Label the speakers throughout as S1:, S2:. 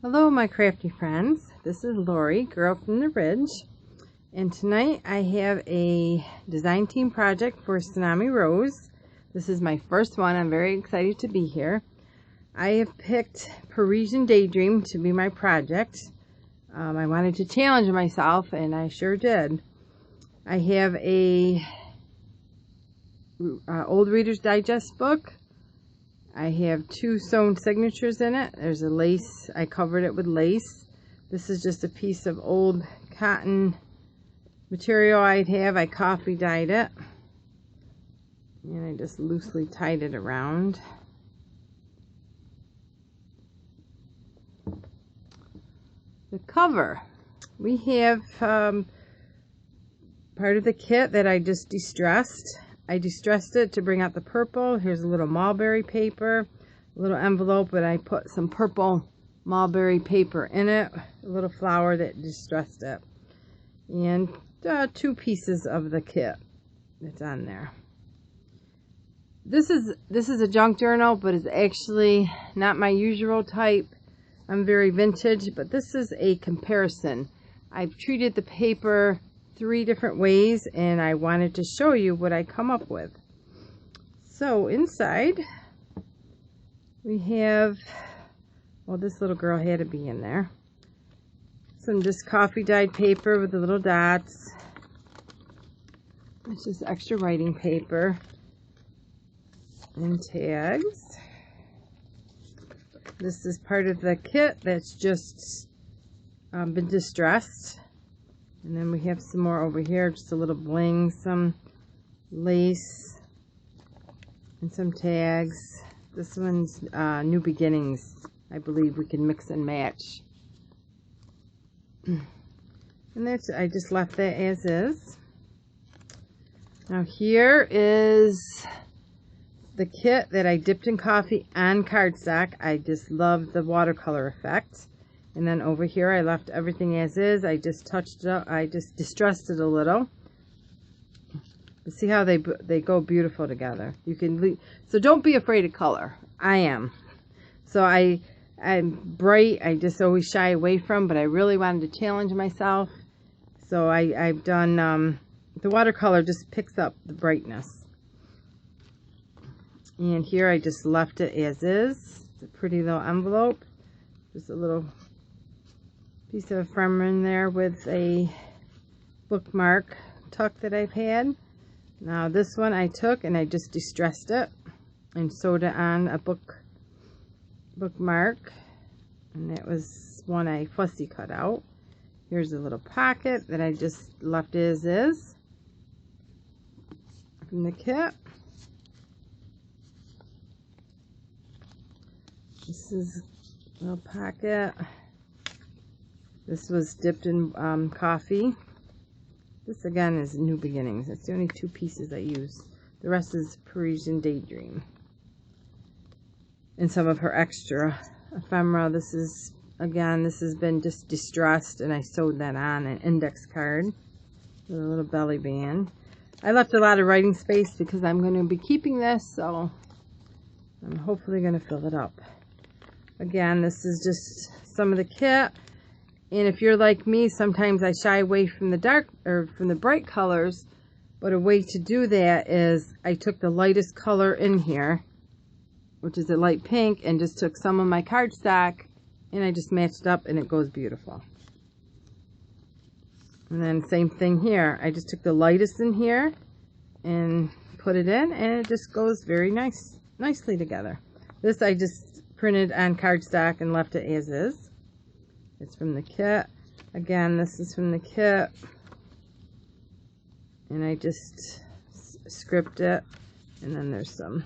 S1: Hello my crafty friends, this is Lori, Girl from the Ridge, and tonight I have a design team project for Tsunami Rose. This is my first one. I'm very excited to be here. I have picked Parisian Daydream to be my project. I wanted to challenge myself and I sure did. I have a Old Reader's Digest book. I have 2 sewn signatures in it. There's a lace. I covered it with lace. This is just a piece of old cotton material I'd have. I coffee dyed it. And I just loosely tied it around. The cover. We have part of the kit that I just distressed. I distressed it to bring out the purple. Here's a little mulberry paper, a little envelope, and I put some purple mulberry paper in it, a little flower that distressed it, and 2 pieces of the kit that's on there. This is a junk journal, but it's actually not my usual type. I'm very vintage, but this is a comparison. I've treated the paper 3 different ways and I wanted to show you what I come up with. So inside we have, well, this little girl had to be in there. Some just coffee dyed paper with the little dots. It's just extra writing paper and tags. This is part of the kit that's just been distressed. And then we have some more over here, just a little bling, some lace, and some tags. This one's New Beginnings. I believe we can mix and match. And that's, I just left that as is. Now here is the kit that I dipped in coffee on cardstock. I just love the watercolor effect. And then over here I left everything as is. I just touched it up. I just distressed it a little. But see how they go beautiful together. You can so don't be afraid of color. I am. So I'm bright. I just always shy away from, but I really wanted to challenge myself. So I've done the watercolor just picks up the brightness. And here I just left it as is. It's a pretty little envelope. Just a little piece of ephemera in there with a bookmark tuck that I've had. Now this one I took and I just distressed it and sewed it on a bookmark, and that was one I fussy cut out. Here's a little pocket that I just left as is from the kit. This is a little pocket. This was dipped in coffee. This again is New Beginnings. That's the only 2 pieces I use. The rest is Parisian Daydream. And some of her extra ephemera. This is, again, this has been just distressed and I sewed that on an index card with a little belly band. I left a lot of writing space because I'm going to be keeping this, so I'm hopefully going to fill it up. Again, this is just some of the kit. And if you're like me, sometimes I shy away from the dark or from the bright colors. But a way to do that is I took the lightest color in here, which is a light pink, and just took some of my cardstock and I just matched up and it goes beautiful. And then same thing here. I just took the lightest in here and put it in, and it just goes very nicely together. This I just printed on cardstock and left it as is. It's from the kit. Again, this is from the kit. And I just script it. And then there's some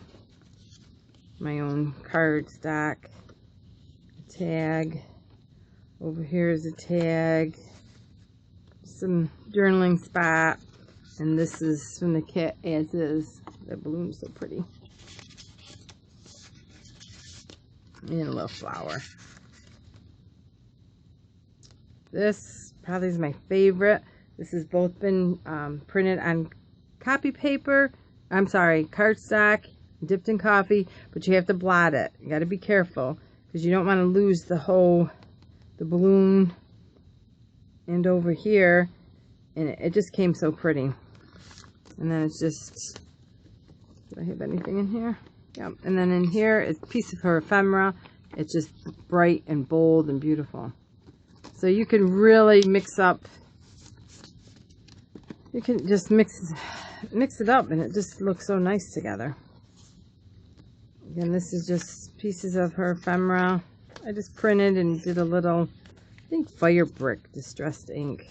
S1: my own cardstock. Tag. Over here is a tag. Some journaling spot. And this is from the kit as is. The balloon's so pretty. And a little flower. This probably is my favorite. This has both been printed on copy paper. I'm sorry, cardstock, dipped in coffee, but you have to blot it. You got to be careful because you don't want to lose the whole the balloon and over here, and it just came so pretty. And then it's just, do I have anything in here? Yep. And then in here it's a piece of her ephemera. It's just bright and bold and beautiful. So you can really mix up, you can just mix it up, and it just looks so nice together. Again, this is just pieces of her ephemera. I just printed and did a little, I think, fire brick distressed ink.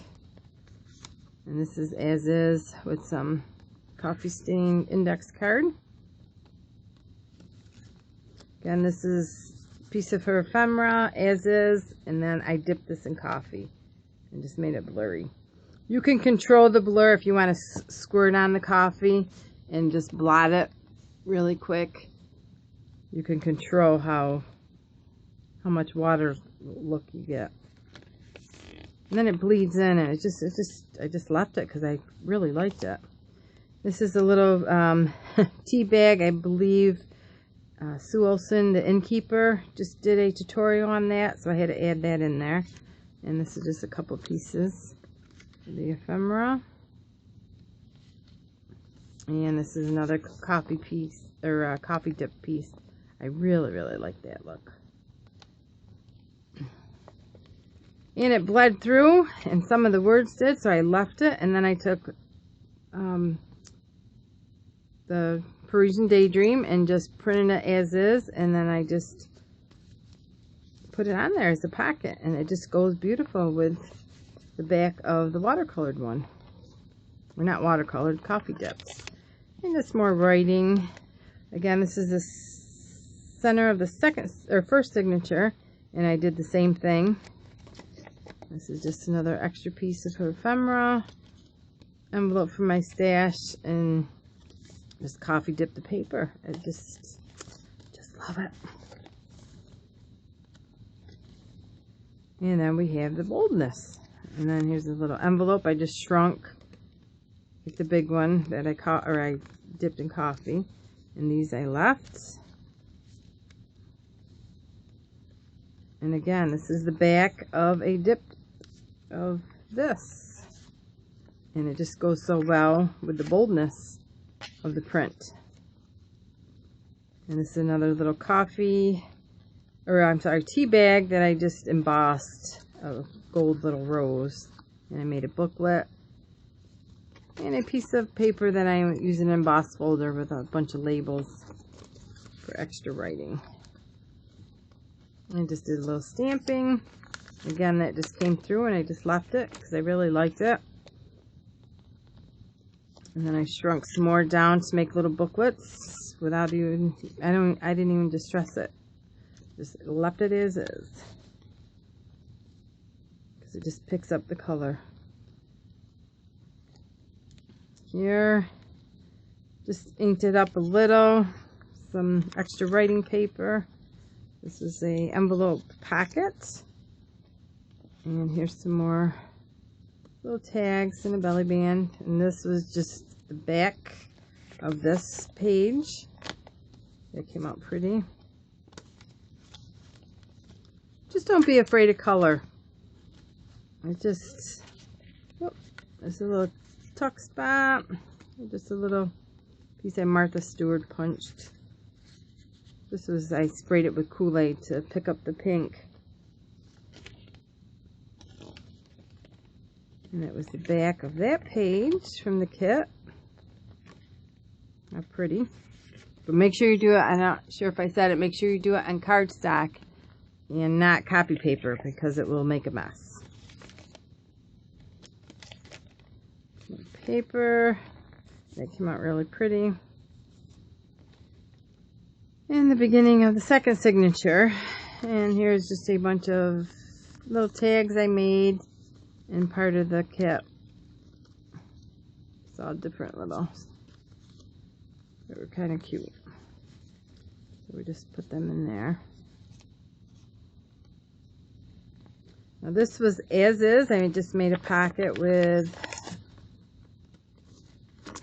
S1: And this is as is with some coffee stain index card. Again, this is a piece of her ephemera as is, and then I dipped this in coffee and just made it blurry. You can control the blur if you want to squirt on the coffee and just blot it really quick. You can control how much water look you get. And then it bleeds in, and I just left it because I really liked it. This is a little tea bag, I believe. Sue Olson, the innkeeper, just did a tutorial on that, so I had to add that in there. And this is just a couple pieces of the ephemera. And this is another coffee piece, or coffee dip piece. I really, really like that look. And it bled through, and some of the words did, so I left it, and then I took the Parisian Daydream and just printed it as is, and then I just put it on there as a pocket, and it just goes beautiful with the back of the watercolored one. Or not watercolored, coffee dips. And just more writing. Again, this is the center of the first signature, and I did the same thing. This is just another extra piece of her ephemera, envelope for my stash, and just coffee dip the paper. I just love it. And then we have the boldness. And then here's a little envelope I just shrunk, like the big one that I dipped in coffee. And these I left. And again, this is the back of a dip of this. And it just goes so well with the boldness of the print. And this is another little tea bag that I just embossed a gold little rose. And I made a booklet. And a piece of paper that I use an emboss folder with a bunch of labels for extra writing. I just did a little stamping. Again, that just came through, and I just left it because I really liked it. And then I shrunk some more down to make little booklets without even, I didn't even distress it. Just left it as is. Because it just picks up the color. Here, just inked it up a little. Some extra writing paper. This is a envelope packet. And here's some more little tags and a belly band. And this was just the back of this page. That came out pretty. Just don't be afraid of color. There's a little tuck spot. Just a little piece that Martha Stewart punched. This was, I sprayed it with Kool-Aid to pick up the pink. And that was the back of that page from the kit. How pretty. But make sure you do it, I'm not sure if I said it, make sure you do it on cardstock and not copy paper because it will make a mess. Paper. That came out really pretty. And the beginning of the second signature. And here's just a bunch of little tags I made in part of the kit. It's all different little. They were kind of cute. So we just put them in there. Now this was as is. I just made a pocket with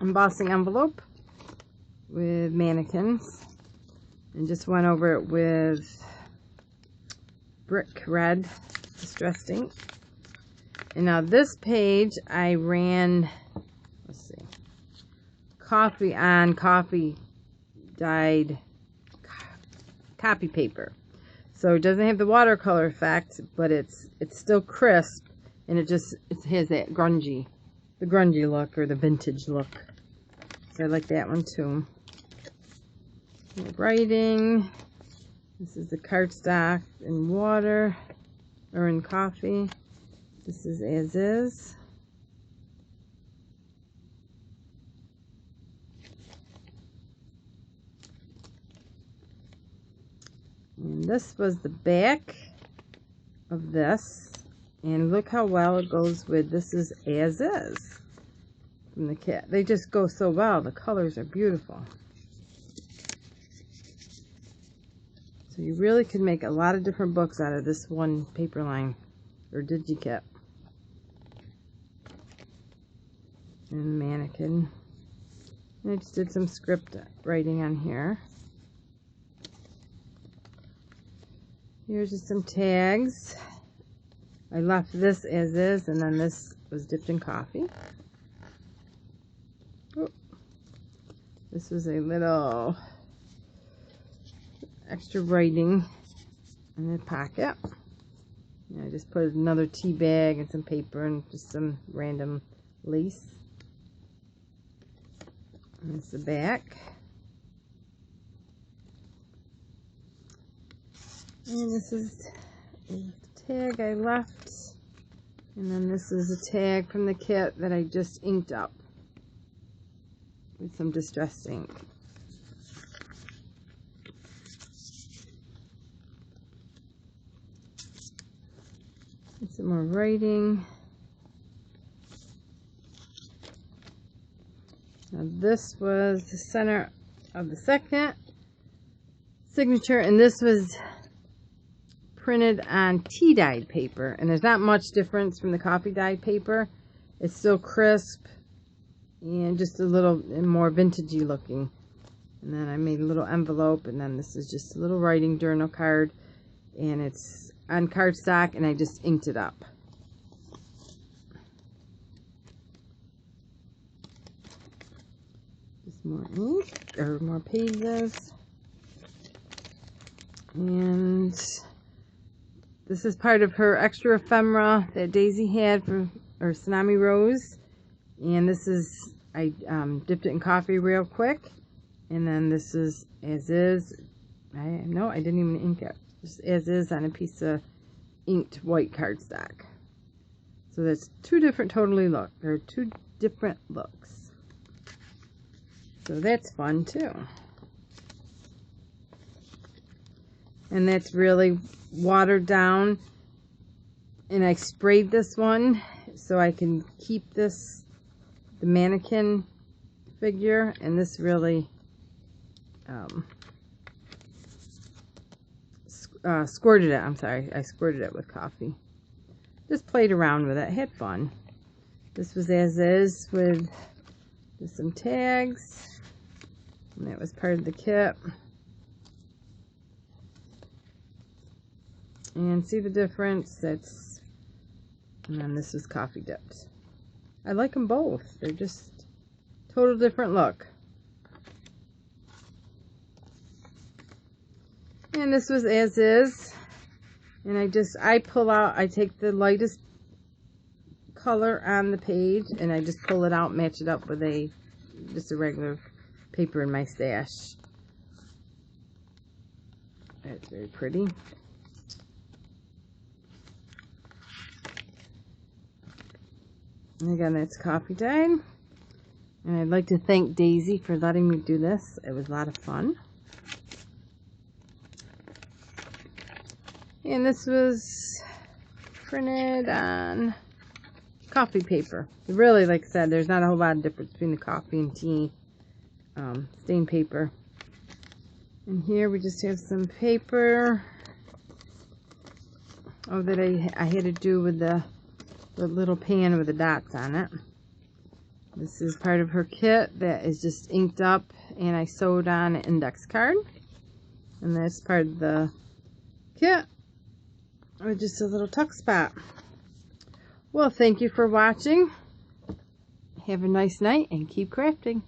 S1: embossing envelope with mannequins. And just went over it with brick red distressed ink. And now this page I ran, let's see, coffee on coffee dyed copy paper. So it doesn't have the watercolor effect, but it's still crisp, and it has that grungy, the grungy look, or the vintage look. So I like that one too. Writing. This is the cardstock in water, or in coffee. This is as is. And this was the back of this. And look how well it goes with, this is as is from the kit. They just go so well. The colors are beautiful. So you really could make a lot of different books out of this one paper line, or digi-kit. And mannequin. And I just did some script writing on here. Here's just some tags. I left this as is, and then this was dipped in coffee. Oh. This was a little extra writing in the pocket. And I just put another tea bag and some paper and just some random lace. And that's the back. And this is the tag I left. And then this is a tag from the kit that I just inked up with some distressed ink. And some more writing. Now this was the center of the second signature, and this was printed on tea dyed paper, and there's not much difference from the coffee dyed paper. It's still crisp and just a little more vintagey looking. And then I made a little envelope, and then this is just a little writing journal card, and it's on cardstock, and I just inked it up. Just more ink, or more pages. And this is part of her extra ephemera that Daisy had for her Tsunami Rose. And this is, I dipped it in coffee real quick. And then this is as is. No, I didn't even ink it. Just as is on a piece of inked white cardstock. So that's two different two different looks. So that's fun too. And that's really watered down, and I sprayed this one so I can keep this, the mannequin figure, and this really squirted it. I'm sorry, I squirted it with coffee. Just played around with it, had fun. This was as is with just some tags, and that was part of the kit. And see the difference? And then this is coffee dipped. I like them both. They're just total different look. And this was as is. And I take the lightest color on the page, and I just pull it out, match it up with just a regular paper in my stash. That's very pretty. And again, that's coffee dyed. And I'd like to thank Daisy for letting me do this. It was a lot of fun. And this was printed on coffee paper. Really, like I said, there's not a whole lot of difference between the coffee and tea stained paper. And here we just have some paper. Oh, that I had to do with the little pan with the dots on it. This is part of her kit that is just inked up, and I sewed on an index card. And that's part of the kit. with just a little tuck spot. Well, thank you for watching. Have a nice night and keep crafting.